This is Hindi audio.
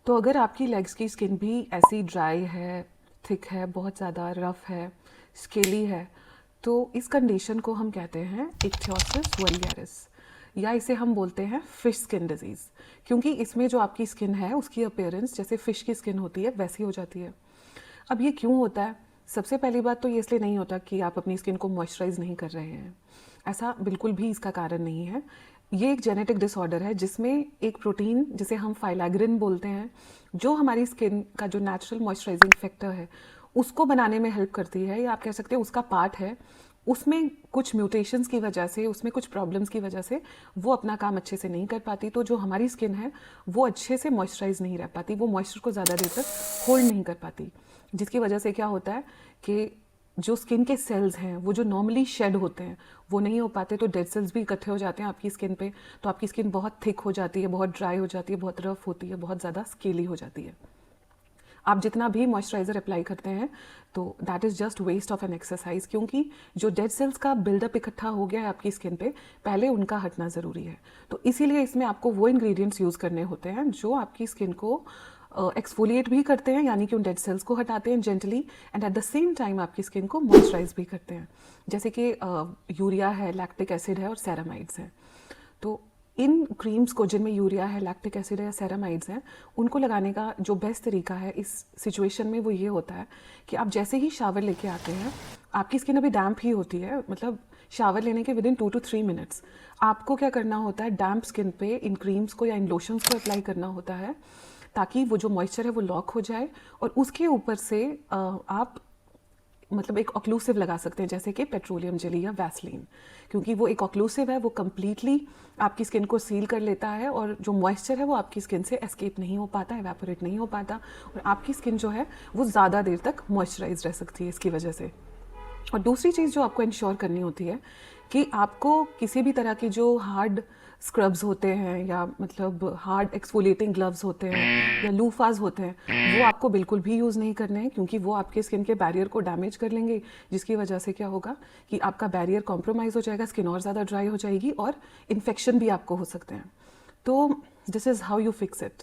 तो अगर आपकी लेग्स की स्किन भी ऐसी ड्राई है, थिक है, बहुत ज़्यादा रफ है, स्केली है, तो इस कंडीशन को हम कहते हैं इक्थियोसिस वल्गैरिस, या इसे हम बोलते हैं फिश स्किन डिजीज़, क्योंकि इसमें जो आपकी स्किन है उसकी अपीयरेंस जैसे फ़िश की स्किन होती है वैसी हो जाती है। अब ये क्यों होता है? सबसे पहली बात तो ये इसलिए नहीं होता कि आप अपनी स्किन को मॉइस्चराइज नहीं कर रहे हैं, ऐसा बिल्कुल भी इसका कारण नहीं है। ये एक जेनेटिक डिसऑर्डर है जिसमें एक प्रोटीन जिसे हम फाइलैग्रिन बोलते हैं, जो हमारी स्किन का जो नेचुरल मॉइस्चराइजिंग फैक्टर है उसको बनाने में हेल्प करती है, या आप कह सकते हैं उसका पार्ट है। उसमें कुछ म्यूटेशंस की वजह से, उसमें कुछ प्रॉब्लम्स की वजह से वो अपना काम अच्छे से नहीं कर पाती, तो जो हमारी स्किन है वो अच्छे से मॉइस्चराइज नहीं रह पाती, वो मॉइस्चर को ज़्यादा देर तक होल्ड नहीं कर पाती, जिसकी वजह से क्या होता है कि जो स्किन के सेल्स हैं वो जो नॉर्मली शेड होते हैं वो नहीं हो पाते, तो डेड सेल्स भी इकट्ठे हो जाते हैं आपकी स्किन पे, तो आपकी स्किन बहुत थिक हो जाती है, बहुत ड्राई हो जाती है, बहुत रफ होती है, बहुत ज़्यादा स्केली हो जाती है। आप जितना भी मॉइस्चराइज़र अप्लाई करते हैं तो that is just waste of an exercise, क्योंकि जो डेड सेल्स का बिल्डअप इकट्ठा हो गया है आपकी स्किन पे, पहले उनका हटना ज़रूरी है। तो इसीलिए इसमें आपको वो इंग्रेडिएंट्स यूज़ करने होते हैं जो आपकी स्किन को एक्सफोलिएट भी करते हैं, यानी कि उन डेड सेल्स को हटाते हैं gently, and at the same time आपकी स्किन को मॉइस्चराइज भी करते हैं, जैसे कि यूरिया है, लैक्टिक एसिड है और सेरामाइड्स हैं। तो इन क्रीम्स को जिनमें यूरिया है, लैक्टिक एसिड है या सेरामाइड्स हैं, उनको लगाने का जो बेस्ट तरीका है इस सिचुएशन में वो ये होता है कि आप जैसे ही शावर लेके आते हैं, आपकी स्किन अभी डैम्प ही होती है, मतलब शावर लेने के विद इन 2 to 3 मिनट्स आपको क्या करना होता है, डैम्प स्किन पे इन क्रीम्स को या इन लोशंस को अप्लाई करना होता है, ताकि वो जो मॉइस्चर है वो लॉक हो जाए, और उसके ऊपर से आप मतलब एक ऑक्लूसिव लगा सकते हैं, जैसे कि पेट्रोलियम जेली या वैसलीन, क्योंकि वो एक ऑक्लूसिव है, वो कम्प्लीटली आपकी स्किन को सील कर लेता है, और जो मॉइस्चर है वो आपकी स्किन से एस्केप नहीं हो पाता, एवेपोरेट नहीं हो पाता, और आपकी स्किन जो है वो ज़्यादा देर तक मॉइस्चराइज रह सकती है इसकी वजह से। और दूसरी चीज़ जो आपको इंश्योर करनी होती है कि आपको किसी भी तरह की जो हार्ड स्क्रब्स होते हैं, या मतलब हार्ड एक्सफोलिएटिंग ग्लव्स होते हैं या लूफाज होते हैं, वो आपको बिल्कुल भी यूज़ नहीं करने हैं, क्योंकि वो आपके स्किन के बैरियर को डैमेज कर लेंगे, जिसकी वजह से क्या होगा कि आपका बैरियर कॉम्प्रोमाइज़ हो जाएगा, स्किन और ज़्यादा ड्राई हो जाएगी, और इन्फेक्शन भी आपको हो सकते हैं। तो this is how you fix it.